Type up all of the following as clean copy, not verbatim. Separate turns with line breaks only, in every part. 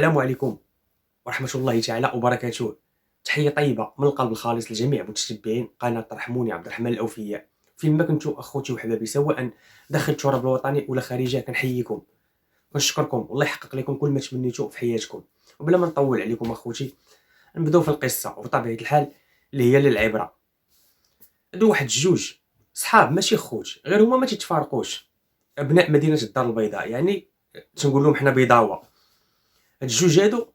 السلام عليكم ورحمة الله تعالى وبركاته. تحية طيبة من القلب الخالص لجميع متتبعين قناة رحموني عبد الرحمن الأوفياء، فين ما كنتو أخوتي وحبابي سواء داخل التراب الوطني ولا خارجه. كنحييكم كنشكركم والله يحقق لكم كل ما تمنيتو في حياتكم. وبلا ما نطول عليكم أخوتي، نبداو في القصة وبطبيعة الحال اللي هي للعبرة. هادو واحد الجوج صحاب ماشي خوت، غير هما ما تيتفارقوش، أبناء مدينة الدار البيضاء، يعني تنقول لهم حنا بيضاوة. هاد الجوج هادو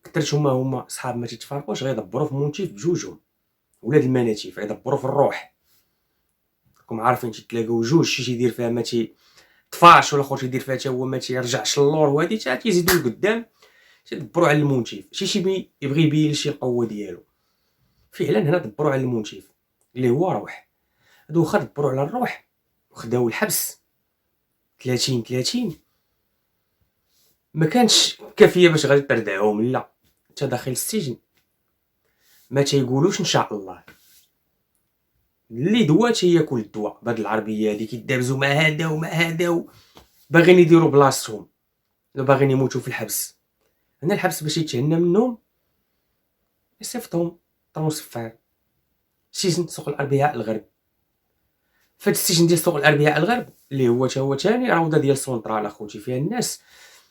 كثرت هما صحاب ما تيتفارقوش، غيدبروا في مونتيف بجوجهم، ولاد المناتيف غيدبروا في الروح. راكم عارفين تتلاقاو جوج، شي تيدير فيها ما تيطفاش، ولا خوت تيدير فيها حتى هو ما تيرجعش للور، وهادي حتى تيزيدوا لقدام تيدبروا على المونتيف. شي يبغي يبين شي القوه ديالو. فعلا هنا دبروا على المونتيف اللي هو روح. هادو واخا دبروا على الروح وخداو الحبس 30 ما كانش كافيه باش غادي تردعهم، لا، انت داخل السجن ما تيقولوش ان شاء الله. اللي دوا تياكل الدواء بهاد العربيه هادي، كيدابزو مع هذا ومع هذا، باغيين يديروا بلاصتهم، ولا باغيين يموتوا في الحبس. هنا الحبس باش يتهنى منهم يصيفطهم طرون صفار سجن سوق الاربعاء الغرب. فهاد السجن ديال سوق الاربعاء الغرب اللي هو تا هو ثاني روضه ديال سونطرال اخوتي، فيها الناس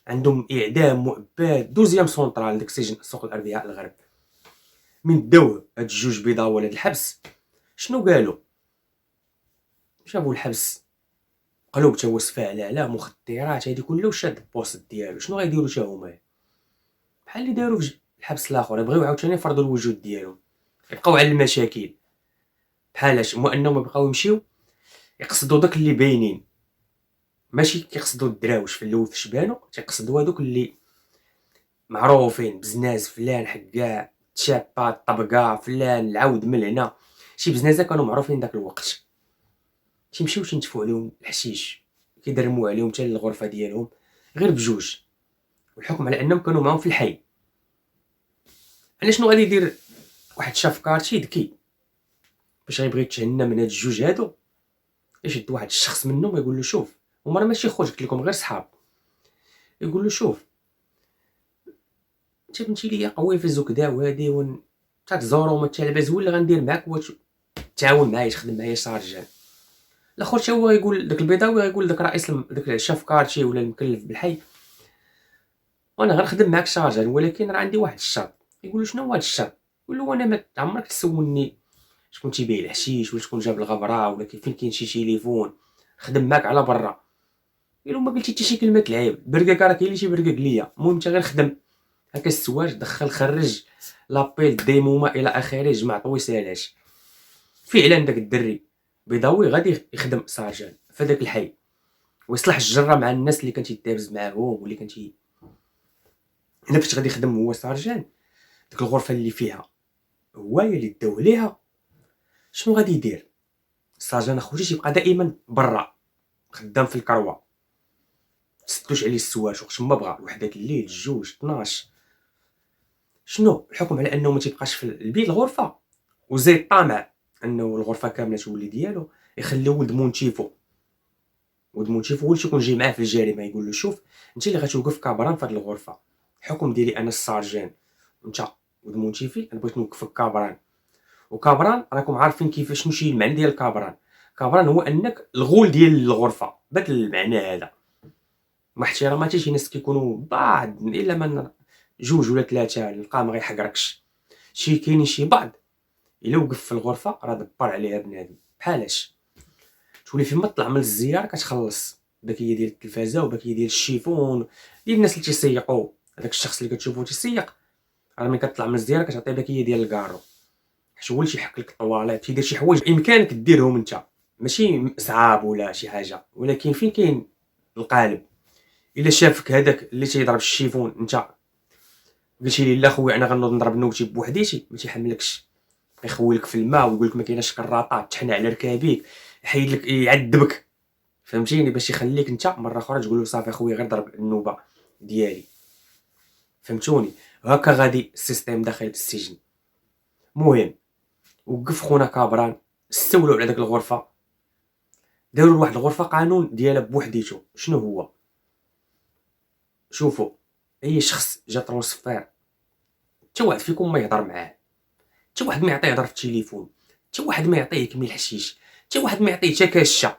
عندهم اعدام مؤبد. دوزيام سونطرال داك السجن سوق الاربعاء الغرب. من داوه هاد الجوج بيضاوه لهاد الحبس، شنو قالوا؟ شافوا الحبس قلوب تا هو سفاعل على مخدرات هادي كلها، وشاد البوست ديالو. شنو غيديروا تا هما؟ بحال اللي داروا في الحبس الاخر، يبغيو عاوتاني يفرضوا الوجود ديالهم، يبقاو على المشاكل. بحالاش هما انهم يبقاو يمشيو يقصدوا داك اللي باينين، ماشي كيقصدوا الدراوش في الاول في شبانو، تيقصدوا هذوك اللي معروفين بزناز، فلان حكاع تشابا طبقه، فلان العود من هنا. شي بزنازه كانوا معروفين داك الوقت، تيمشيو تنتفوا عليهم الحشيش، كيدرموا عليهم حتى للغرفه ديالهم غير بجوج، والحكم على انهم كانوا معاهم في الحي. انا شنو غادي يدير واحد شاف كارتي ذكي باش غيبغي يتهنى من هاد الجوج هادو؟ يشد واحد الشخص منهم يقول له شوف، هما راه ماشي خوت، قلت لكم غير صحاب. يقول له شوف، انت بنتي ليا قوي في الزكدا وهادي تزورو ما تلبس، ولا غندير معاك تعاون معايا تخدم معايا سارجان. الاخر حتى هو يقول داك البيضاوي، يقول داك رئيس داك الشاف كارتي ولا المكلف بالحي، وانا غنخدم معاك شارجان، ولكن راه عندي واحد الشرط. يقول له شنو هو هاد الشرط؟ يقول له انا ما عمرك تسولني شكون تيبيع الحشيش، ولا شكون جاب الغبره، ولا فين كاين شي تليفون، خدم معاك على برا. قال له ما قلتي حتى شي كلمه العيب، برقاك راه كاين اللي تيبرقاك ليا، المهم انت غير خدم هكا السواج، دخل خرج لابيل ديمو ما الى اخره، جمع طويسالات. فعلا داك الدري بيضاوي غادي يخدم سارجان في داك الحي، ويصلح الجره مع الناس اللي كان تيدابز معاهم، واللي كان هنا فاش غادي يخدم هو سارجان. ديك الغرفه اللي فيها هو اللي داو ليها، شنو غادي يدير السارجان اخوتي؟ تيبقى دائما برا خدام في الكروه، تسدوش عليه السواش وقت ما بغا، وحده الليل، جوج، 12. شنو الحكم على انه ما تيبقاش في البيت الغرفه، وزيد طامع انه الغرفه كامله تولي ديالو، يخليو ولد مونتيفو هو اللي تيكون جاي معاه في الجريمه. يقول له شوف، انت اللي غتوقف كابران في هذه الغرفه، الحكم ديالي انا السارجان، وانت ولد مونتيفي انا بغيت نوقفك كابران. وكابران راكم عارفين كيفاش شنو شي المعنى ديال كابران. كابران هو انك الغول ديال الغرفه، بهذا المعنى هذا. مع احتراماتي شي ناس كيكونوا بعض، الا من جوج ولا ثلاثه نلقاه ما غيحقركش. كاينين شي بعض الا وقف في الغرفه راه دبر عليها بنادم. بحالاش تولي فين ما طلع من الزياره كتخلص باكيه ديال التلفازه وباكيه ديال الشيفون ديال الناس اللي تيسيقوا. هذاك الشخص اللي كتشوفو تيسيق راه ملي كتطلع من الزياره كتعطيه باكيه ديال الكارو، حيت هو اللي تيحك لك الطواليت، تيدير شي حوايج بامكانك ديرهم انت، ماشي صعاب ولا شي حاجه، ولكن فين كاين القالب. الا شافك هذاك اللي تيضرب الشيفون انت قلتي لي لا خويا انا غنوض نضرب نوبتي بوحديتي، ما تيحملكش، يخويلك في الماء ويقول لك ما كايناش كراطات، تحنى على ركابيك، يحيد لك يعذبك، فهمتيني، باش يخليك انت مره اخرى تقول له صافي خويا غير ضرب النوبه ديالي. فهمتوني؟ هكا غادي السيستيم داخل السجن. المهم وقف خونا كابران، استولوا على داك الغرفه، داروا لواحد الغرفه قانون ديالها بوحديتو. شنو هو؟ شوفوا، اي شخص جا ترونسفير حتى واحد فيكم ما يهضر معاه، حتى واحد ما يعطيه يهضر في التليفون، حتى واحد ما يعطيه يكمل الحشيش، حتى واحد ما يعطيه حتى كاشه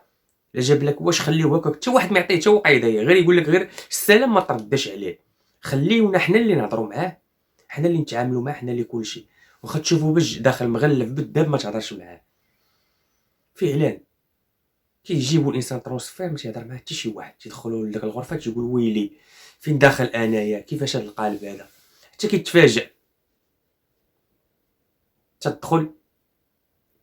الا جاب لك واش خليوه هكاك، حتى واحد ما يعطيه حتى وقيضيه، غير يقول لك غير السلام ما ترداش عليه. خليونا حنا اللي نهضروا معاه، حنا اللي نتعاملوا معاه، حنا اللي كلشي. واخا تشوفوا بج داخل مغلف بالداب ما تهضرش معاه. فعلا كيجيبوا الانسان ترونسفير ما تيهضر معاه حتى شي واحد، تيدخلوا لذاك الغرفه تيقول ويلي فين داخل انايا، كيفاش هاد القالب هذا، حتى كيتفاجئ. تدخل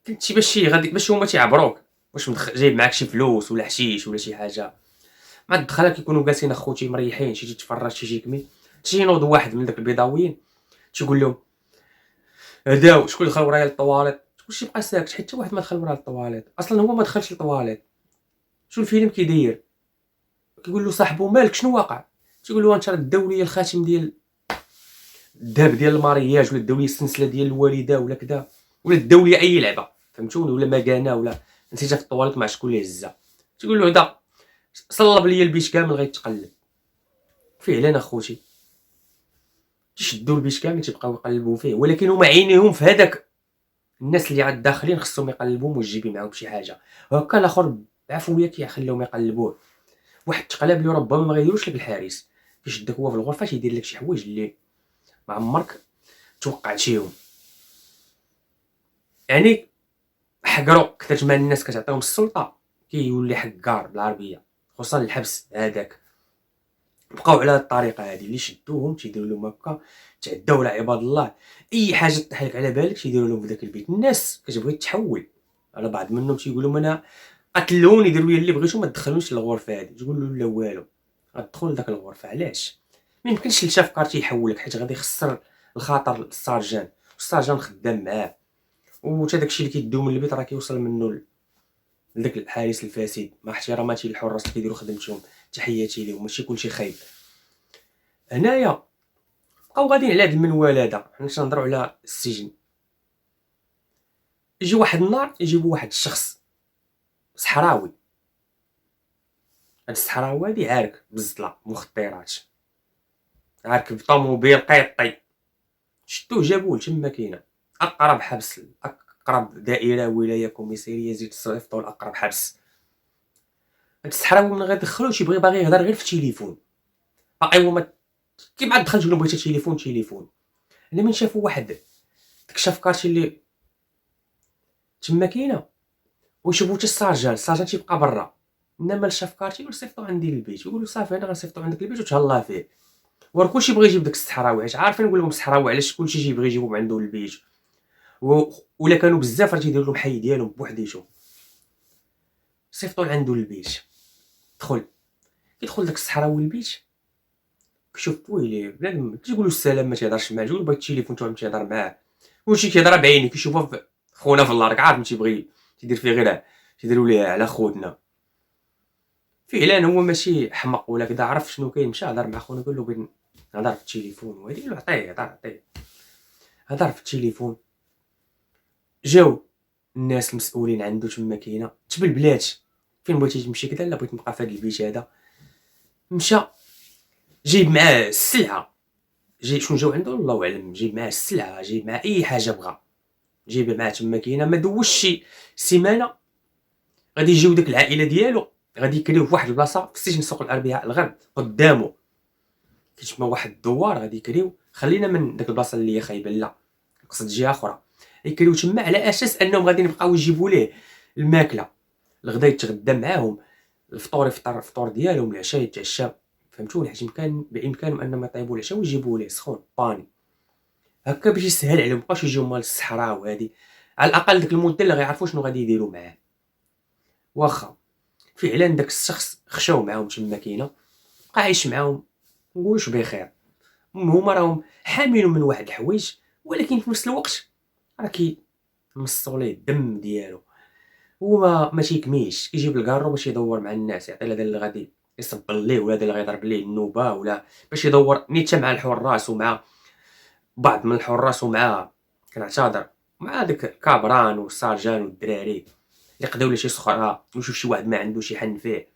كنتي باش هما تيعبروك واش جايب معاك شي فلوس ولا حشيش ولا شي حاجه. مع الدخله كيكونوا جالسين اخوتي مريحين، شي تتفرج شي يكمي، تينوض واحد من داك البيضاويين تيقول لهم هداو شكون دخل ورايا للطواليت، كلشي بقى ساكت حتى واحد ما دخل وراه للطواليت. اصلا هو ما دخلش للطواليت، شو الفيلم كيداير؟ كيقول له صاحبو مالك شنو واقع؟ تيقول له انت راه داو ليا الخاتم ديال الذهب ديال المارياج، ولا داو ليا السلسله ديال الوالده ولا كذا، ولا داو ليا اي لعبه فهمتوني، ولا مكانه ولا نسيتها في الطواليت مع شكون اللي هزها. تيقول له هدا صلب ليا البيت كامل غيتقلب. فعلا اخوتي تيشدوا البيت كامل تيبقاو يقلبوا فيه، ولكن هما عينيهم في هذاك الناس اللي عاد داخلين خصهم يقلبوهم ويجيبي معاهم شي حاجه. هكا الاخر بعفويه كيخليهم يقلبوه. واحد تقلب اللي ربما ما غيديروش لك الحارس، كيشدك هو في الغرفه تيدير لك شي حوايج اللي ما عمرك توقعتيهم. يعني حقروا كثرت مع الناس كتعطيهم السلطه كيولي حقار بالعربيه، خصوصا الحبس هذاك. بقاو على هاد الطريقه هذه، اللي شدوهم تيديروا لهم هكا، تعداو على عباد الله، اي حاجه تطيح لك على بالك تيديروا لهم في ذاك البيت. الناس كتبغي تحول على بعض منهم تيقولوا انا قتلوني ديروا لي اللي بغيتو ما تدخلونيش للغرفه هذه. تقول له لا والو، غتدخل لذاك الغرفه علاش؟ ما يمكنش لتا فكرتي يحولك، حيت غادي يخسر الخاطر السارجان، والسارجان خدام معاه، وتا داكشي اللي كيديو من البيت راه كيوصل منه لذاك الحارس الفاسد. مع احتراماتي للحراس اللي كيديروا خدمتهم، تحياتي ليهم، ماشي كلشي خايب. هنايا بقاو غاديين على هاد المنوال هذا، حنا تنهضروا على السجن. يجي واحد النهار يجيبوا واحد الشخص صحراوي، هاد الصحراوي هادي عارك بالزطله مخدرات، عارك بطوموبيل قيطي، شدوه جابوه لتما كاينه اقرب حبس، اقرب دائره ولايه كوميساريه زيد صيفطوا لاقرب حبس. هاد الصحراوي من غيدخلوه تيبغي باغي يهضر غير في التليفون، باقي هو ما كيما عاد دخل تقول له بغيتي تليفون. انا من شافوا واحد ديك الشافكارتي اللي تما كاينه ويشوفوا حتى السارجان تيبقى برا، انما الشافكارتي يقول صيفطو عندي للبيت، يقولوا صافي انا غنصيفطو عندك البيت وتهلا فيه. ورا كلشي بغى يجيب داك الصحراوي، حيت عارفين نقول لهم الصحراوي علاش كلشي تيبغي يجيبو عنده للبيت، ولا كانوا بزاف راه تيديروا لهم حي ديالهم بوحديتهم. صيفطو لعندو للبيت، كيدخل داك الصحراوي للبيت كيشوف ويلي بنادم، تيقولوا السلام ما تيهضرش معاه، تقول بغيت التليفون تا تيهضر معاه، كلشي كيهضر بعيني كيشوفها في خونا في الارك، عارف تيبغي تيدير فيه غير تيديروا ليه على خودنا. فعلا هو ماشي حمق ولا كذا، عرف شنو كاين، مشى هضر مع خونا قال له بغيت نهضر في التليفون، وهادي قال له عطيه هضر في التليفون. جاو الناس المسؤولين عنده تما كاينه تبلبلات، فين بغيتي تمشي كذا، لا بغيت نبقى في هذا البيت هذا. مشى جايب معاه السلعه، جاي شنو جاو عنده الله اعلم، جايب معاه السلعه، جايب معاه اي حاجه بغا، جايب معاه تما كاينه. ما دوش شي سيمانه غادي يجيو ديك العائله ديالو، غادي يكريو في واحد البلاصه في السجن سوق الاربعاء الغرب قدامه، كيتسمى واحد الدوار غادي يكريو. خلينا من ديك البلاصه اللي هي خايبه، لا نقصد جهه اخرى، يكريو تما على اساس انهم غادي يبقاو يجيبوا ليه الماكله، الغدا يتغدى معاهم، الفطور يفطر الفطور ديالهم، العشاء يتعشى، فهمتوني، حيت بامكانهم انهم يطيبوا العشاء ويجيبوا ليه سخون باني هكا باش يسهل عليهم، مابقاوش يجيو مال الصحراء وهادي. على الاقل ديك المده اللي غيعرفوا شنو غادي يديروا معاه. واخا فعلا داك الشخص خشاو معاهم تما كاينه، بقى عايش معاهم نقولوش بخير. هما راهم حاملين من واحد الحوايج، ولكن في نفس الوقت راه كيمصوا ليه الدم ديالو. هو ما تيكميش، كيجيب الكارو باش يدور مع الناس، يعطي لهذا اللي غادي يصبل ليه ولا هذا اللي غيضرب ليه النوبه، ولا باش يدور نيت مع الحراس ومع بعض من الحراس ومع كنعتذر مع داك الكابران والسارجان والدراري اللي قداو ليه شي سخره، ويشوف شي واحد ما عنده شي حن فيه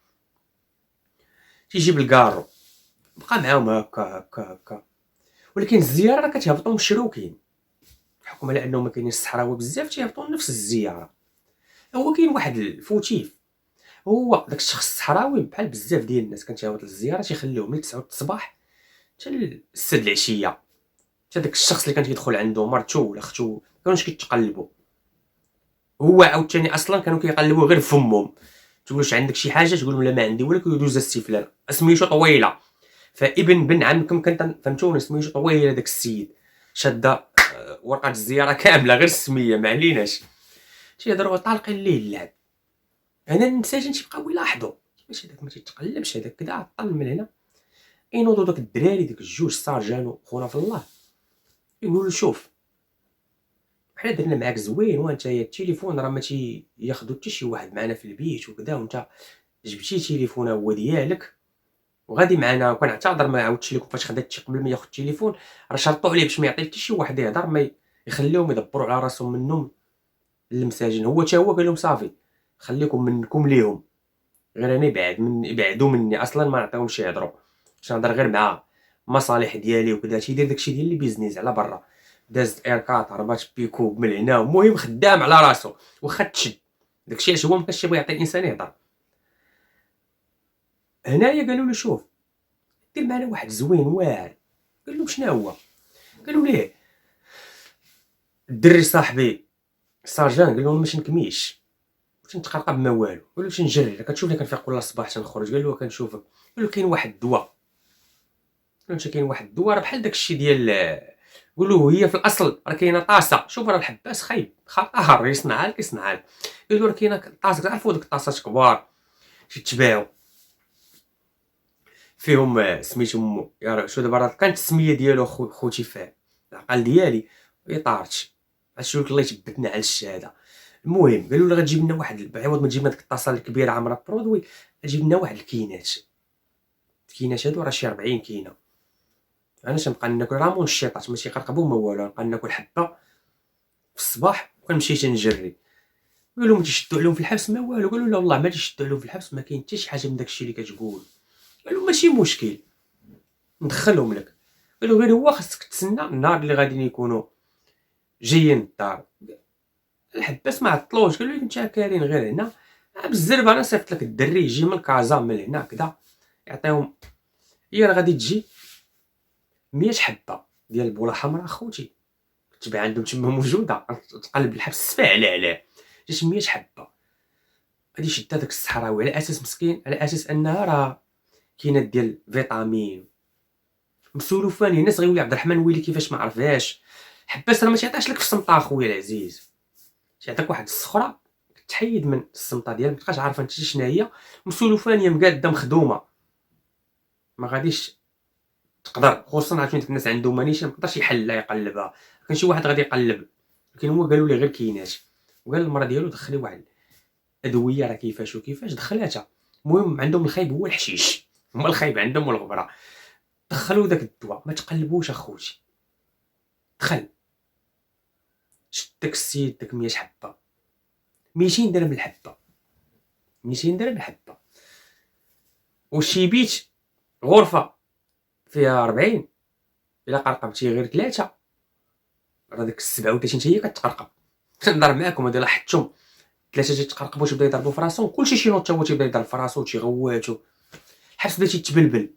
تيجيب الكارو بقى معاهم هكا هكا هكا. ولكن الزياره راه كتهبطوا مشروكين بحكم على انه ما كاينينش الصحراوي بزاف تيهبطوا لنفس الزياره. هو كاين واحد الفوتيف، هو داك الشخص الصحراوي بحال بزاف ديال الناس كان تيهبط للزياره تيخليهم من 9 الصباح حتى 6 العشيه، حتى داك الشخص اللي كان تيدخل عنده مرتو ولا ختو كانوش كيتقلبوا. هو عاوتاني اصلا كانوا كيقلبوا غير فمهم، تقولوش عندك شي حاجه تقول لهم لا ما عندي والو، كيدوز السفلان سميتو طويله. فابن بن عمكم كان فهمتوني سميتو طويله داك السيد شاده ورقه الزياره كامله غير السميه ما عليناش تيهضروا طالقين ليه اللعب. انا المساجين تيبقاو يلاحظوا كيفاش هذاك ما تيتقلبش هذاك كدا طل من هنا. ينوضوا داك الدراري ديك الجوج سارجان خونا في الله يقولوا شوف حنا درنا معاك زوين وانت التليفون راه ما تياخذو حتى شي واحد معنا في البيت وكذا، وانت جبتي تليفون هو ديالك وغادي معنا، وكنعتذر ما عاودتش لكم فاش خديتي قبل ما ياخذ التليفون راه شرطوا عليه باش ما يعطي حتى شي واحد يهضر، ما يخليهم يدبروا على راسهم منهم المساجين. هو حتى هو قال لهم صافي خليكم منكم ليهم، غير انا يبعدوا مني اصلا ما نعطيهمش يهضروا، باش نهضر غير مع مصالح ديالي وكذا. تيدير داكشي ديال لي بيزنيس على برا، داز ايركات هربات بيكو من هنا، المهم خدام على راسو واخا تشد داكشي علاش هو مابقاش يبغي يعطي الانسان يهضر. هنايا قالوا له شوف دير معنا واحد زوين واعر. قال لهم شنو هو؟ قالوا ليه الدري صاحبي سارجان قال لهم باش نكميش باش نتقرقب ما والو، قال له باش نجري كتشوفني كنفيق كل صباح تنخرج. قال له كنشوفك. قال له كاين واحد الدواء. قال له كاين واحد الدواء راه بحال داكشي ديال قول له هي في الاصل راه كاينه طاسه، شوف راه الحباس خايب خطر يصنعها لك يصنعها لك. قال له راه كاينه طاسه تعرفوا ديك الطاسات كبار تيتباعوا فيهم سميتهم يا شو دابا راه كانت السميه ديالو خوتي فيه العقل ديالي طارت عرفتي الله يثبتنا على الشهاده. المهم قالوا له غتجيب لنا واحد بعوض ما تجيب لنا ديك الطاسه الكبيره عامره برودوي غتجيب لنا واحد الكينات. الكينات هادو راه شي 40 كينه. انا تنبقى ناكل راه منشطات ماشي قرقبو ما والو، نبقى ناكل حبه في الصباح وكنمشي تنجري. قالوا ما تيشدوا عليهم في الحبس ما والو. قالوا لا والله ما تيشدوا عليهم في الحبس ما كاين حتى شي حاجه من داكشي اللي كتقول. قالوا ماشي مشكل ندخلهم لك. قالوا غير هو خاصك تسنى النهار اللي غادي يكونوا جايين للدار. الحباس ما عطلوش قال له انت كارين غير هنا بالزربه انا صيفط لك الدري يجي من كازا من هنا كذا يعطيهم. هي راه غادي تجي 100 حبه ديال البوله حمراء خوتي كتباع عندهم تما موجوده تقلب الحبس سفع عليه جات 100 حبه. غادي يشد هذاك الصحراوي على اساس مسكين على اساس انها راه كاينه ديال فيتامين مسولفاني الناس غيولي عبد الرحمن ويلي كيفاش ما عرفهاش. حباس راه ما تيعطيش لك في السمطه اخويا العزيز، تيعطيك واحد الصخره تحيد من السمطه ديالك ما تبقاش عارفه انت شنو هي مسولفانيه مقاده مخدومه ما غاديش تقدر، خصوصا عارفين ديك الناس عندهم مانيش ما يقدرش يحلها يقلبها. كان شي واحد غادي يقلب لكن هو قالوا لي غير كينات. وقال المرا ديالو دخلي واحد ادويه راه كيفاش وكيفاش دخلاتها. المهم عندهم الخايب هو الحشيش، هما الخايب عندهم والغبره. دخلوا داك الدواء ما تقلبوش اخوتي. دخل شد داك السيد داك 100 حبه 200 درهم الحبه 200 درهم الحبه. وشي بيت غرفه فيها 40 الا قرقبتي غير 3 راه ديك 37 حتى هي كتقرقب. كنهضر معاكم هادي لاحظتهم 3 تيتقرقبوا تيبداو يضربوا في راسهم كلشي شي نوض حتى هو تيبدا يضرب في راسو تيغواتو الحبس بدا تيتبلبل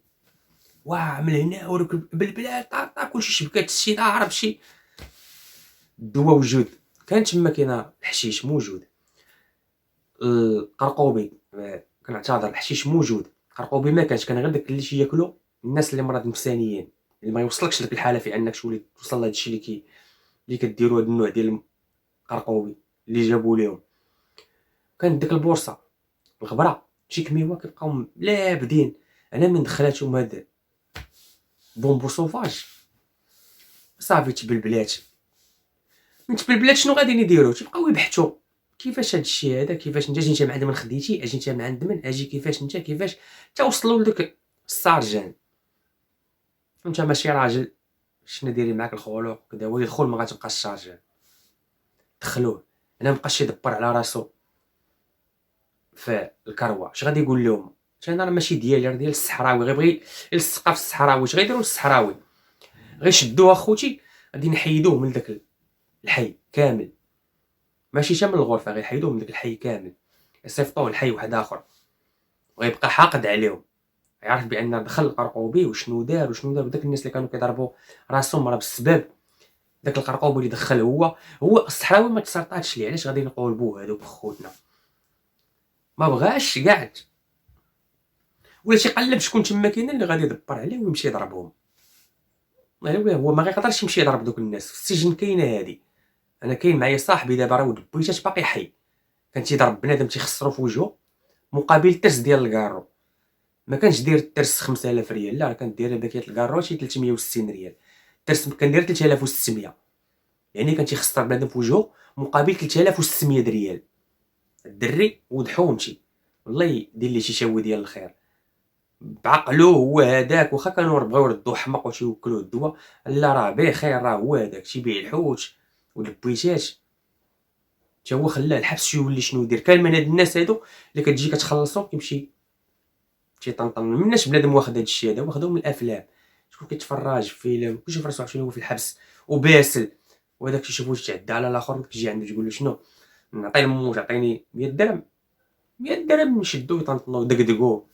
واه من هنا ودوك البلبلات طاطا كلشي شبكات السيد عرب شي. الدواء وجود كان تما كاينه الحشيش موجود القرقوبي كنعتذر الحشيش موجود القرقوبي ما كانش كان غير داك اللي تياكلو الناس اللي مرض نفسانيين اللي ما يوصلكش لك الحاله في انك تولي توصل لهذا الشيء اللي كديروا هذا النوع ديال القرقوبي اللي جابوا ليهم. كانت ديك البورصه الغبره شي كميوه كيبقاو لابدين. انا من دخلاتهم هاد بومبو سوفاج صافي تبلبلات من تبلبلات شنو غادي يديروا تيبقاو يبحثوا كيفاش هاد الشيء هذا كيفاش انت من عند من خديتي اجي انت من عند من اجي كيفاش انت كيفاش توصلوا لذاك السارجان. انت ماشي راجل شنو دايرين معاك الخلق كدا هو يدخل ما غتبقاش السارجان. دخلوه انا مابقاش يدبر على راسو في الكروه اش غادي يقول لهم انا راه ماشي ديالي، راه ديال الصحراوي، غيبغي يلصقها في الصحراوي، اش غيديروا للصحراوي؟ غيشدوه اخوتي، غادي نحيدوه من داك الحي كامل، ماشي حتى من الغرفه، غيحيدوه من داك الحي كامل، يصيفطوه لحي واحد اخر، وغيبقى حاقد عليهم، يعرف بان دخل القرقوبي وشنو دار وشنو دار. وداك الناس اللي كانوا كيضربوا راسهم راه بسبب داك القرقوبي اللي دخل هو الصحراوي. ما تسرطاتش ليه، علاش غادي نقولبوه هادوك خوتنا؟ ما بغاش كاع، ولا شي قلب شكون تما كاين اللي غادي يدبر عليه ويمشي يضربهم. هو ما غيقدرش يمشي يضرب دوك الناس في السجن. كاينه هادي، انا كاين معايا صاحبي دابا راه ود بويتات باقي حي، كان تيضرب بنادم تيخسرو في وجهه مقابل ترس ديال الكارو. ما كانش داير الترس 5000 ريال، لا، كانت دايره داك الكارو شي 360 ريال، الترس كان داير 3600، يعني كان تيخسر بنادم في وجهه مقابل 3600 ريال. الدري وضحو ومشي، والله يدير ليه شي شاوي ديال الخير بعقلو. هو هذاك واخا كانوا بغاو يردوه حمق واش يوكلوه الدواء، لا راه بخير، راه هو هذاك تيبيع الحوت والبويتات، حتى هو خلاه الحبس يولي شنو يدير. كان من هاد الناس هادو اللي كتجي كتخلصو كيمشي تيطنطن. مناش بنادم واخد هاد الشيء هذا، واخدو من الافلام. شكون كيتفرج في فيلم كيشوف راسو شنو هو في الحبس وباسل، وهذاك تيشوفو يتعدى على الاخر، كيجي عنده تقول له شنو نعطي لمو تعطيني 100 درهم، 100 درهم نشدو يطنطنو دقدقو.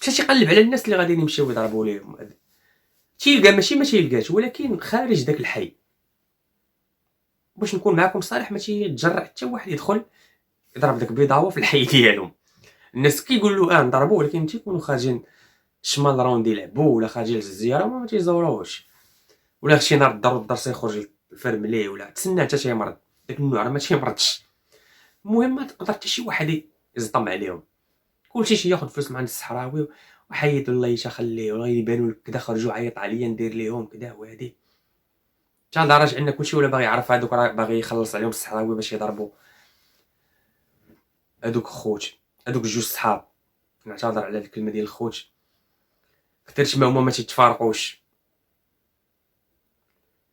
مشى تيقلب على الناس اللي غاديين يمشيو يضربوا ليهم، تيلقى ماشي ما تيلقاش، ولكن خارج داك الحي. باش نكون معاكم صالح، ما تيتجرأ حتى واحد يدخل يضرب داك بيضاوه في الحي ديالهم. الناس كيقولوا نضربوا، ولكن تيكونوا خارجين شمال راوند يلعبوا ولا خارجين للزياره، ما تيزوروش، ولا شي نهار الدار الدرس يخرج الفرم ليه، ولا تسنى حتى تيمرض. داك النوع راه ما تيمرضش. المهم ما تقدر حتى شي واحد يزطم عليهم، كلشي ياخذ فلوس من عند الصحراوي وحيد الله يشا خليه، ولا يبانوا لك كذا خرجوا عيط عليا ندير ليهم كذا وهادي، حتى لدرجه ان كلشي ولا باغي يعرف هذوك راه باغي يخلص عليهم الصحراوي باش يضربوا هذوك خوت، هذوك جوج صحاب. نعتذر على الكلمه ديال الخوت، كثرت ما هما ما تيتفارقوش.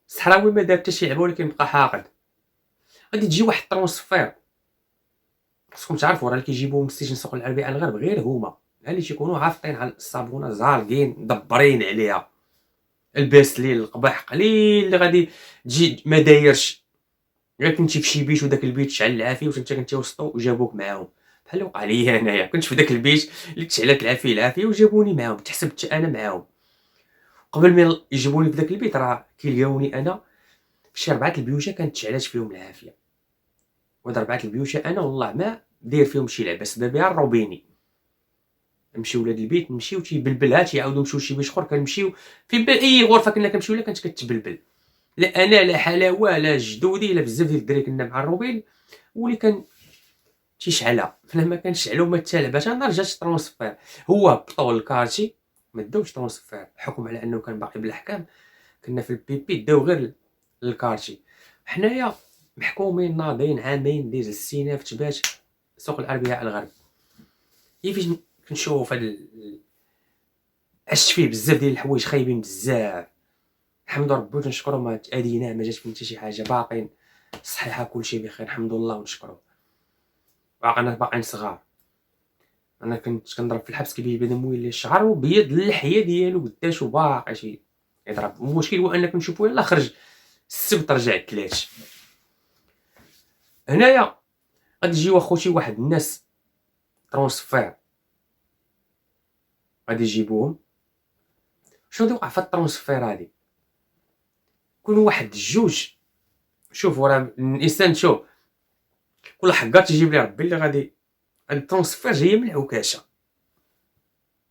الصحراوي ما دار حتى شي لعبه، ولكن بقى حاقد. غادي تجي واحد الترونسفير، خصكم تعرفوا راه اللي كيجيبوهم من السجن سوق العربيه على الغرب غير هما اللي تيكونوا عافطين على الصابونه زالقين مدبرين عليها. الباسلين القباح قليل اللي غادي تجي ما دايرش، غير كنتي في شي بيت وداك البيت شعل العافيه وانت كنتي وسطو وجابوك معاهم. بحال اللي وقع ليا انايا، كنت في داك البيت اللي تشعلات العافيه وجابوني معاهم، تحسبت انا معاهم. قبل ما يجيبوني في داك البيت راه كيلقاوني انا في شي 4 البيوشه كانت تشعلات فيهم العافيه، وهاد 4 البيوشه انا والله ما داير فيهم شي لعبه، سبب بها الروبيني. نمشيو ولاد البيت نمشيو تيبلبلها، تيعاودو نمشيو لشي بيت اخر، كنمشيو في اي غرفه كنا كنمشيو لها كانت كتبلبل. لا انا لا حلاوه لا جدودي لا بزاف ديال الدراري كنا مع الروبين، واللي كان تيشعلها فلما كنشعلو ما تالباش. انا رجعت ترونسفير، هو هبطوا الكارتي ما داوش ترونسفير حكم على انه كان باقي بالاحكام. كنا في البيبي داو غير الكارتي. حنايا محكومين ناضين عامين ديال السيناء في تبات سوق الاربعاء الغرب. هي فاش كنشوف هاد عشت فيه بزاف ديال الحوايج خايبين بزاف. الحمد ربي وتنشكرو، ما تادينا ما جات فينا حتى شي حاجه، باقيين صحيحه كلشي بخير الحمد لله ونشكرو. باقيين صغار. انا كنت كنضرب في الحبس كيبيج بنادم ويلي الشعر وبيض اللحيه ديالو قداش وباقي شي يضرب. المشكل هو انك نشوفو يلاه خرج السبت رجع الثلاث. هنايا غادي يجيو اخوتي واحد الناس ترونسفير، غادي يجيبوهم. شنو غادي يوقع في الترونسفير هادي؟ كونوا واحد جوج. شوفوا راه الانسان، شوف كل حقه تيجيب لي ربي اللي غادي الترونسفير جايه من العكاشه،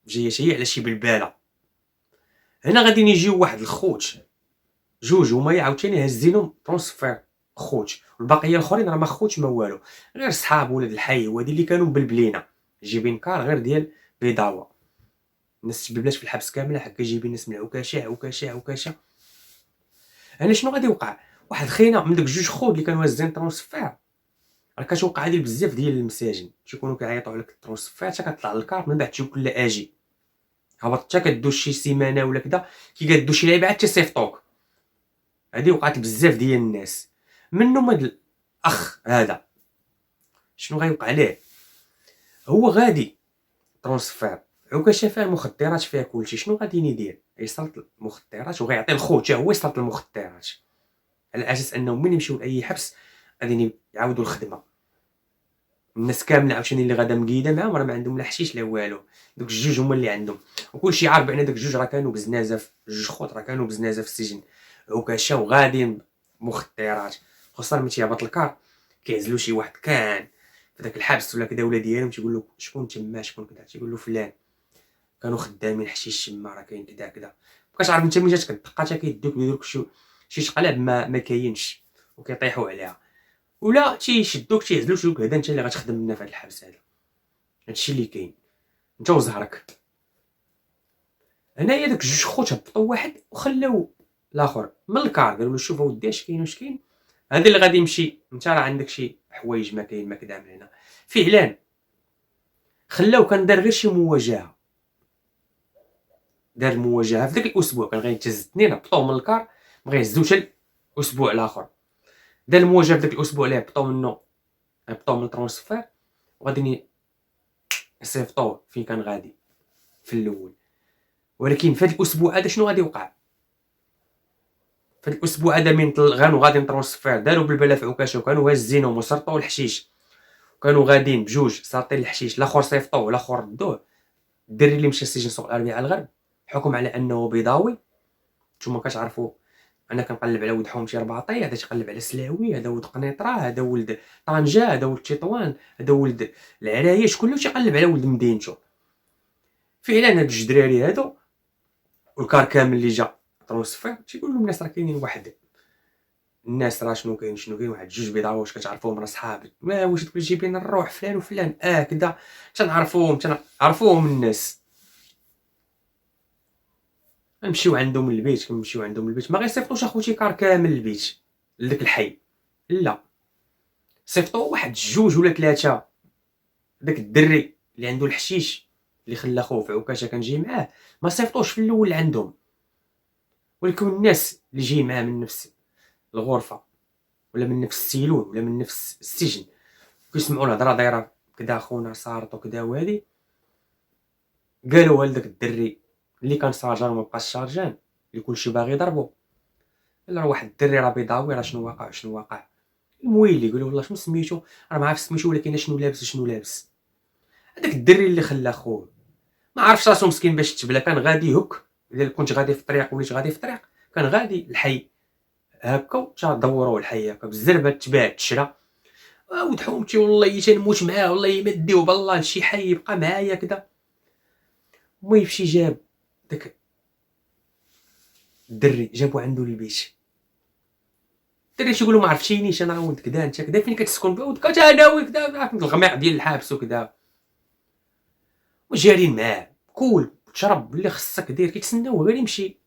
جايه شي على شي بلباله. هنا غادي يجيو واحد الخوت جوج هما عاوتاني هازينهم ترونسفير خوت، والبقيه الاخرين راه ما خوتش ما والو، غير صحاب ولاد الحي وهادي اللي كانوا مبلبلينا جايبين كار غير ديال بيضاوه. الناس تبلبلات في الحبس كامله هكا جايبين الناس من عكاشه. انا شنو غادي يوقع؟ واحد خينا من داك جوج خوت اللي كانوا هازين ترونسفير. راه كتوقع هادي بزاف ديال المساجن، تيكونوا كيعيطوا عليك الترونسفير حتى كطلع الكار، من بعد تشوف كل اجي هبط حتى كدوز شي سيمانه ولا كذا، كي كدوز شي لعيبه عاد تيصيفطوك. هادي وقعت بزاف ديال الناس، منهم هاد الاخ هذا. شنو غيوقع ليه؟ هو غادي ترونسفير عكاشة فيها المخدرات فيها كلشي، شنو غادي يدير؟ يسلط المخدرات وغيعطي لخوه حتى هو يسلط المخدرات، على اساس انهم ملي يمشيو لاي حبس غادي يعاودوا الخدمه. الناس كامله عاوتاني اللي غادا مقيده معاهم راه ما عندهم لا حشيش لا والو، دوك الجوج هما اللي عندهم، وكلشي عارف بان داك الجوج راه كانوا بزنازه جوج خوت راه كانوا بزنازه في السجن عكاشة وغاديين مخدرات. خصوصا ملي تيهبط الكار كيعزلوا شي واحد كان في داك الحبس ولا كداوله ديالهم، تيقول له شكون تما شكون كذا، تيقول له فلان كانوا خدامين حشيش تما راه كاين كذا كذا. مابقاش عارف انت ملي جاتك الدقه حتى كيدوك يديروك شي شقلب ما كاينش وكيطيحوا عليها، ولا تيشدوك تيعزلوك تيقولك هذا انت اللي غتخدم لنا في هذا الحبس هذا، هادشي اللي كاين انت وزهرك. هنايا داك جوج خوت هبطوا واحد وخلاو الاخر من الكار، قالوا له شوف اودي اش كاين واش كاين، هذا اللي غادي يمشي انت راه عندك شي حوايج ما كاين ما كدا من هنا. فعلا خلاو كان دار غير شي مواجهه، دار المواجهه في داك الاسبوع كان غيتهز اثنين هبطوا من الكار ما غيهزوش الاسبوع الاخر. دار المواجهه في داك الاسبوع اللي هبطوا من الترونسفير وغادي يصيفطوه فين كان غادي في الاول. ولكن في هذا الاسبوع هذا شنو غادي يوقع؟ في هذا الاسبوع هذا من غانوا غادي نترونسفير داروا بالبلا في عكاشه وكانوا هازينهم وسرطوا الحشيش وكانوا غاديين بجوج ساطين الحشيش، الاخر صيفطوه الاخر ردوه. الدري اللي مشى السجن سوق الاربعاء الغرب حكم على انه بيضاوي. نتوما كتعرفوا انا كنقلب على ولد حومتي رباطي، هذا تيقلب على سلاوي، هذا ولد قنيطره، هذا ولد طنجه، هذا ولد تطوان، هذا ولد العرايش، كله تيقلب على ولد مدينته. فعلا هاد جوج دراري هادو والكار كامل اللي جا ترونسفير تيقول لهم الناس راه كاينين واحد الناس راه شنو كاين واحد جوج بيضاو واش كتعرفوهم راه صحابي، واش تقول جيب لنا الروح فلان وفلان كذا تنعرفوهم الناس. نمشيو عندهم للبيت ما غيصيفطوش اخوتي كار كامل للبيت لذاك الحي، لا صيفطوا واحد جوج ولا ثلاثه. داك الدري اللي عنده الحشيش اللي خلى خوه في عكاشه كان جاي معاه ما صيفطوش في الاول عندهم، ولكن الناس اللي جايين معاه من نفس الغرفه ولا من نفس السيلون ولا من نفس السجن كيسمعوا الهضره دايره كدا خونا صارت وكدا وهادي، قالوا لذاك الدري اللي كان سارجان وما بقاش سارجان اللي كلشي باغي يضربو، قال راه واحد الدري راه بيضاوي راه شنو واقع. المويلي قالوا والله شنو سميتو راه ما عارف سميتو ولكن شنو لابس. هذاك الدري اللي خلى خوه ما عرفش راسو مسكين باش تبلا، كان غادي هك الا كنت غادي في الطريق وليت غادي في الطريق كان غادي الحي هكا تدوروا الحي هكا بالزربه تباع تشرى ولد حومتي والله تنموت معاه والله ما ديو بالله لشي حي يبقى معايا كذا. وما يمشي جاب داك الدري جابو عنده للبيت. الدري تيقول له ما عرفتينيش انا ولد كذا انت كذا فين كتسكن ولد كذا انا ولد كذا في الغماق ديال الحبس وكذا وجارين معاه كول تشرب اللي خصك دير كيتسناوه غير يمشي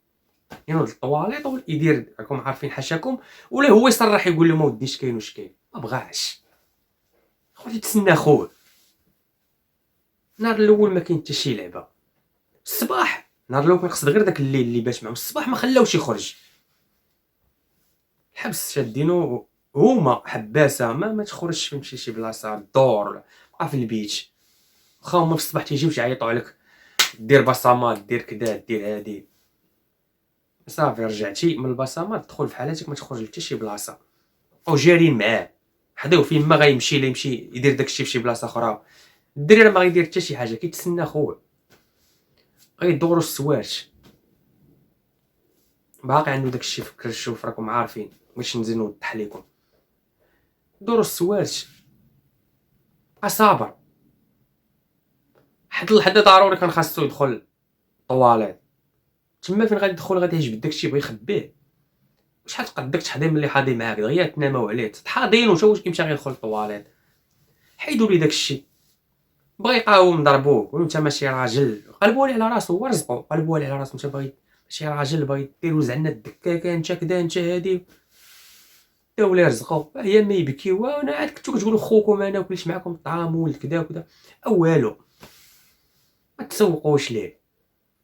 ينوض للطواليط ويدير راكم عارفين حاشاكم ولا هو يصرح يقول له ما وديش كاين واش كاين ما بغاش خويا تسنى خوه. النهار الاول ما كاين حتى شي لعبه، الصباح النهار الاول كنقصد غير داك الليل اللي باش معهم، الصباح ما خلاوش يخرج الحبس شادينو هما حباسه ما تخرجش تمشي شي بلاصه الدور ولا بقى في البيت، واخا هما في الصباح تيجيو تيعيطوا عليك دير بصمات دير كذا دير هادي صافي رجعتي من البصمات دخل في حالاتك ما تخرج حتى شي بلاصه. او جارين معاه حداو فين ما غيمشي لا يمشي يدير داكشي في شي بلاصه اخرى. الدري راه ما غيدير حتى شي حاجه كيتسنى خوه غيدوروا السوارت باقي عنده داكشي في كرشوف راكم عارفين باش نزيد نوضح لكم. دوروا السوارت صابر حد الحد ضروري كان خاصو يدخل طواليط تما فين غادي يدخل غادي يجبد داكشي بغا يخبيه. شحال تقدك تحضي ملي حاضي معاك دغيا تناماو عليه تحاضين وشا واش كيمشي غيدخل الطواليط حيدوا لي داكشي بغا يقاوم ضربوه وانت ماشي راجل قلبوا عليه على راسو ورزقوا قلبوا عليه على راسو انت باغي ماشي راجل باغي دير وزعنا الدكاكه انت كدا انت هادي داو لي رزقوا هي ما يبكيو وانا عاد كنتو كتقولوا خوكم انا وكلش معكم الطعام ولد كدا وكدا والو ما تسوقوش ليه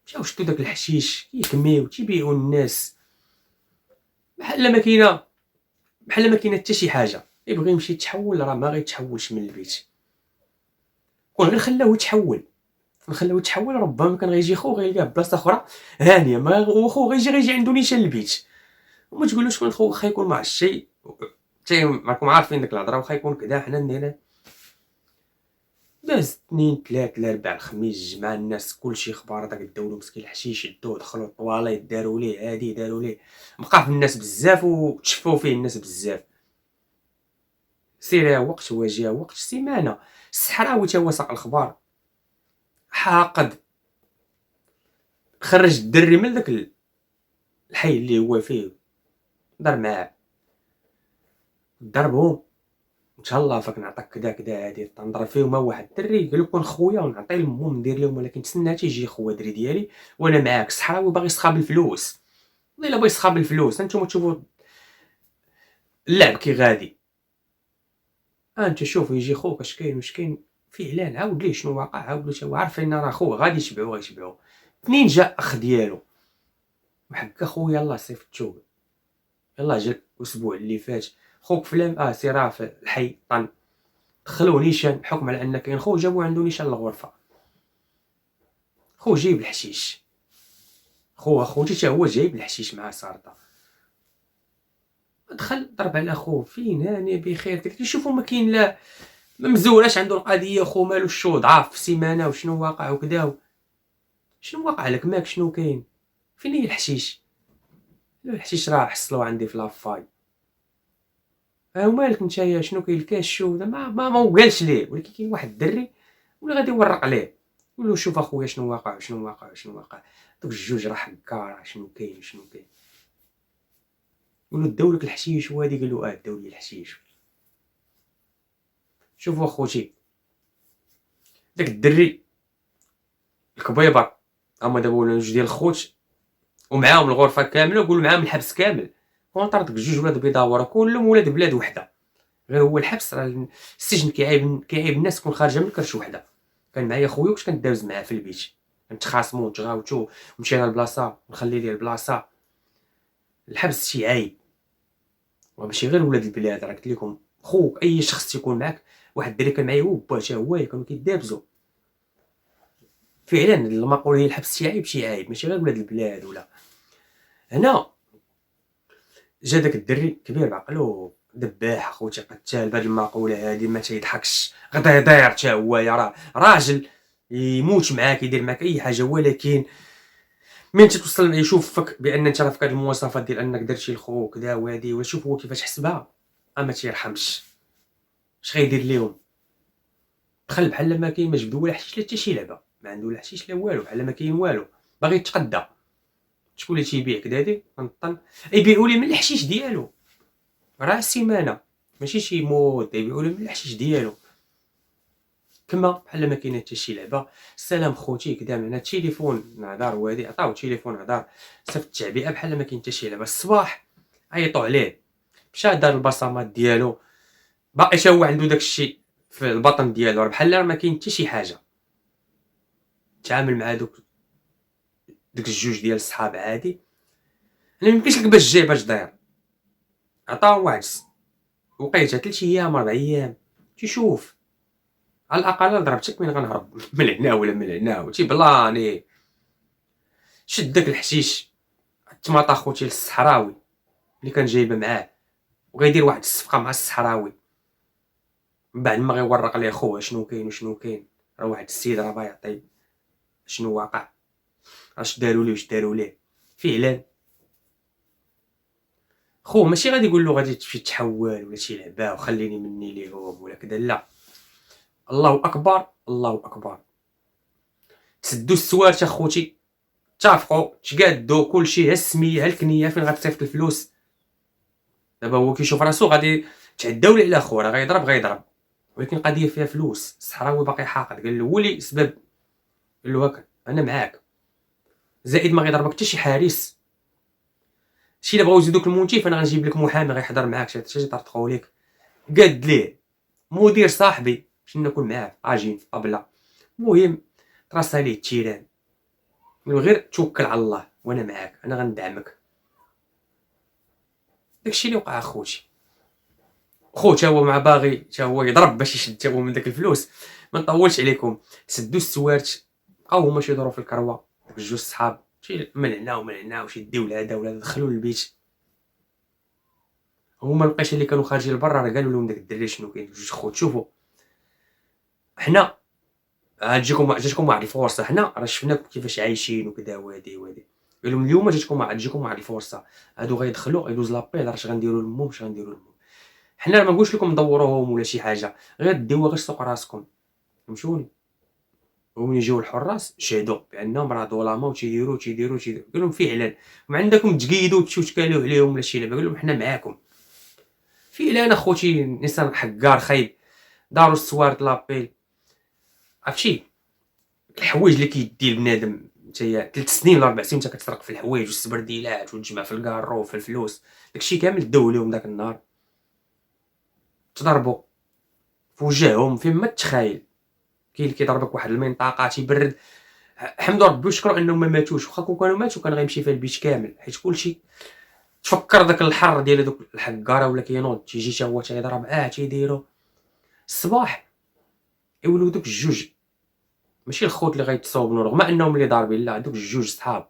مشاو شدوا داك الحشيش كيكميو تيبيعوا الناس بحال ما كاينه حتى شي حاجه. يبغي يمشي يتحول راه ما غيتحولش من البيت كون غير خلاوه يتحول نخليوه يتحول، ربما كان غيجي خو غيلقاه بلاصه اخرى هانيه، ما وخو غيجي عندو نيشان البيت، وما تقولوش شكون خو واخا يكون ما عرفتش شي، راكم عارفين ديك الهضره، واخا يكون كدا حنا ندينا. داز 2 3 الاربع الخميس، جمع الناس كلشي خبار داك الدولو مسكين الحشيش، شدوه دخلوا الطواليت داروا ليه هادي داروا ليه، بقى في الناس بزاف وتشفوا فيه الناس بزاف. سير وقت واجي وقت سيمانه، الصحراوي تا هو ساق الخبار حاقد، خرج الدري من داك الحي اللي هو فيه، دار معاه ضربهم، تهلا فاك نعطيك كدا كدا هادي تنضرب فيهم. واحد الدري قال له كون خويا ونعطي لمهم ندير لهم، ولكن تسنى تيجي خويا دري ديالي وانا معاك. الصحراوي باغي يسخاب الفلوس، والله الا بغى يسخاب الفلوس. انتوما تشوفوا اللعب كي غادي، انت شوف يجي خوك اش كاين واش كاين فعلا، عاود ليه شنو واقع، عاود له هو عارفين راه خوه غادي يشبعو غيشبعو. منين جا اخ ديالو وحكا خويا يلاه صيفطتو، يلاه جا الاسبوع اللي فات خوك فلان سي راه في الحي طن، دخلوه نيشان بحكم على ان كاين خو، جابوه عنده نيشان الغرفه. خو جايب الحشيش، خوتي حتى هو جايب الحشيش مع سارطه، دخل ضرب على خوه فين هاني بخير كيشوفوا ما كاين لا ما مزوراش عنده القضيه. خو مالو الشو ضعاف في سيمانه وشنو واقع وكذا، شنو واقع لك ماك شنو كاين فين هي الحشيش؟ الحشيش راه حصلوه عندي في لافاي. ومالك نتايا شنو كاين الكاش شو ما قالش ليه، ولكن كاين واحد الدري ولا غادي يورق عليه يقول له شوف اخويا شنو واقع شنو واقع شنو واقع. دوك الجوج راه حكا راه شنو كاين شنو كاين، يقول له داو لك الحشيش وهادي، قال له داو لي الحشيش. شوفوا اخوتي داك الدري الكبيبر هما دابا ولاو جوج ديال الخوت ومعاهم الغرفه كامله، وقول معاهم الحبس كامل، كونطرا داك جوج ولاد بيضاوره كلهم ولاد بلاد وحده، غير هو الحبس راه السجن كيعيب الناس تكون خارجه من كرش وحده. كان معايا خويا كنت كنداوز معاه في البيت، نتخاصموا نتغاوتوا، مشينا لبلاصه نخلي ليه البلاصه. الحبس شي عيب، وماشي غير ولاد البلاد، راه قلت لكم خوك اي شخص تيكون معاك. واحد الدري كان معايا هو با حتى هو كانوا كيدابزوا فعلا. المقوله هي الحبس شي عيب شي عيب، ماشي غير ولاد البلاد. ولا هنا جا داك الدري كبير بعقلو دباح اخوتي قتال بهاد المقوله هادي، ما تيضحكش غدير حتى هو راه راجل يموت معاك يدير معاك اي حاجه، ولكن من تتوصل يشوفك بان انت راه فيك هاد المواصفات ديال انك درتي لخو كدا وهادي، وشوف هو كيفاش حسبها ما تيرحمش. اش غيدير ليهم؟ دخل بحال ما كاين، ما جبدو ولا حشيش لا حتى شي لعبه، ما عنده لا حشيش لا والو، بحال ما كاين والو، باغي يتقدى. شكون اللي تيبيع كدادي نطن يبيعوا لي من الحشيش ديالو، راه السيمانه ماشي شي مود، يبيعوا لي من الحشيش ديالو كما بحال ما كاينه حتى شي لعبه. السلام خوتي كدا معنا التليفون نهضر وهادي، عطاو التليفون هضر، صيفط التعبئه بحال ما كاين حتى شي لعبه. الصباح عيطوا عليه، مشى دار البصمات ديالو، باقي حتى هو عنده داكشي في البطن ديالو، راه بحال ما كاين حتى شي حاجه. تعامل مع دوك الجوج ديال الصحاب عادي، انا ميمكنش لك باش جاي باش داير. عطاو واحد وقيته 3 ايام 4 ايام تيشوف على الاقل ضربتك من غنهرب من هنا ولا من هنا وتيبلاني. شد داك الحشيش تماطا خوتي للصحراوي اللي كان جايبه معاه، وغيدير واحد الصفقه مع الصحراوي من بعد ما غيورق ليه خوه شنو كاين وشنو كاين. راه واحد السيد راه باغي يعطي شنو واقع، اش داروا ليه واش داروا ليه فعلا. خوه ماشي غادي يقول له غادي تمشي تحول ولا شي لعبه وخليني مني ليهم ولا كذا، لا. الله اكبر الله اكبر، تسدوا السوارت اخوتي، اتفقوا تقادوا كلشي، ها السميه ها الكنيه فين غتصيفط الفلوس. دابا هو كيشوف راسو غادي تعداو ليه على خو، راه غيضرب، ولكن القضيه فيها فلوس. الصحراوي باقي حاقد، قال له ولي سبب، قال له هاك انا معاك، زائد ما غيضربك حتى شي حارس. شي الا بغاو يزيدوك الموتيف انا غنجيب لك محامي غيحضر معاك شي يطرطقوا ليك. قاد ليه مدير صاحبي باش نكون معاه اجين طبله. المهم ترص عليه التيران، من غير توكل على الله وانا معاك انا غندعمك. داكشي اللي وقع اخوتي. خو تا هو مع باغي تا هو يضرب باش يشد تا هو من داك الفلوس. ما نطولش عليكم، سدوا السوارت بقاو هما يدوروا في الكروه دوك الجوج صحاب، شي من هنا ومن هنا وشي ديو لهذا ولا دخلوا للبيت. هما الوقيته اللي كانوا خارجين لبرا راه قالوا لهم داك الدري شنو كاين. جوج خوت شوفوا حنا جاتكم واحد الفرصه، حنا راه شفناكم كيفاش عايشين وكذا وهادي وهادي. قال لهم اليوم جاتكم واحد الفرصه، هادو غيدخلوا غيدوز لابيل راه اش غنديروا لمهم اش غنديروا لمهم. حنا ما نقولش لكم ندوروهم ولا شي حاجه، غير ديوها غير سوق راسكم فهمتوني. ومن يجيو الحراس شهدوا بانهم راه ظلامه وتيديروا قال لهم فعلا ما عندكم تقيدوا وتمشيو تكاليو عليهم ولا شي لعبه. قال لهم حنا معاكم فعلا اخوتي. انسان حقار خايب داروا السوارت لابيل. عرفتي الحوايج اللي كيدير بنادم نتايا 3 سنين ولا 4 سنين انت كتسرق في الحوايج والسبرديلات وتجمع في الكارو وفي الفلوس، داكشي كامل داو لهم داك النهار تضربوا في وجههم فين ما تخايل. كاين اللي كيضربك واحد المنطقه تيبرد. حمدوا ربي وشكروا انهم ما ماتوش، واخا كون كانوا ماتوا كان غيمشي في البيت كامل، حيت كلشي تفكر داك الحر ديال دوك الحقاره ولا كينوض تيجي حتى هو تيضرب تيديروا الصباح يولوا دوك الجوج ماشي الخوت اللي غيتصاوبوا رغم انهم اللي ضاربين، لا دوك الجوج صحاب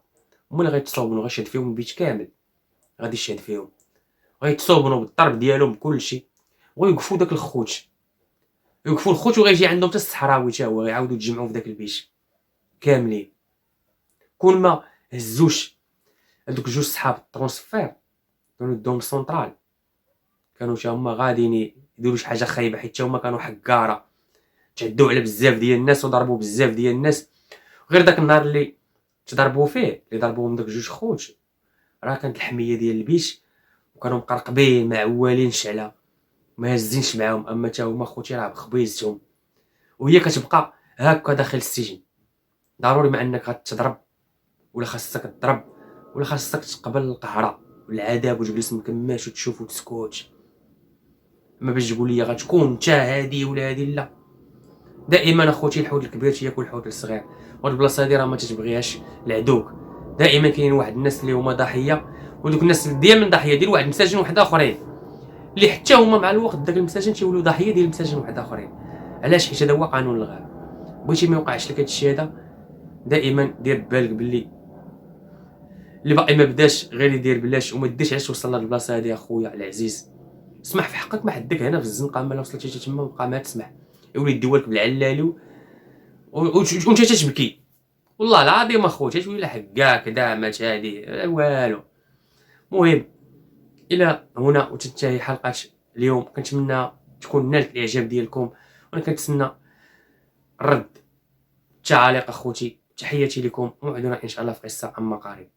هما اللي غيتصاوبوا. غيشهد فيهم البيت كامل، غادي يشهد فيهم غيتصاوبوا بالضرب ديالهم بكلشي. ويوقفوا داك الخوت يوقفوا الخوت وغيجي عندهم حتى الصحراوي حتى هو غيعاودوا يتجمعوا في داك البيت كاملين. كون ما هزوش هذوك جوج صحاب الترونسفير كانوا داهم سونطرال، كانوا حتى هما غاديين يديروا شي حاجه خايبه، حيت هما كانوا حكاره تعدوا على بزاف ديال الناس وضربوا بزاف ديال الناس. غير داك النهار اللي تضربوا فيه اللي ضربوهم داك جوج خوت راه كانت الحميه ديال البيت وكانوا مقرقبين معوالين شعله ما هزينش معاهم. اما حتى هما خوتي راه خبيزتهم وهي كتبقى هكا داخل السجن. ضروري مع انك غتضرب ولا خاصك تضرب ولا خاصك تقبل القهره والعذاب وتجلس مكماش وتشوف وتسكت. ما باش تقول لي غتكون انت هادي ولا هادي، لا. دائما اخوتي الحوت الكبير تياكل الحوت الصغير، وهاد البلاصه هادي راه ما تتبغيهاش لعدوك. دائما كاين واحد الناس اللي هما ضحيه، ودوك الناس ديال من ضحيه ديال واحد المساجين واحد اخرين اللي حتى هما مع الوقت داك المساجين تيولوا ضحيه ديال المساجين واحد اخرين. علاش؟ حيت هذا هو قانون الغاب. بغيتي ما يوقعش لك هادشي هذا دائما دير بالك باللي اللي باقي ما بداش غير يدير بلاش وما ديرش علاش وصلنا للبلاصه هذه. اخويا العزيز اسمح في حقك، ما حدك هنا في الزنقه ما وصلتي حتى تما وبقى ما تسمح يولي يديوالك بالعلالي وانت تتبكي. والله العظيم اخويا تولي لا حكاك دامت هذه والو. المهم الى هنا وتنتهي حلقه اليوم. كنتمنى تكون نالت الاعجاب ديالكم، وانا كنتسنى الرد التعاليق اخوتي. تحياتي لكم، موعدنا ان شاء الله في قصه عما قريب.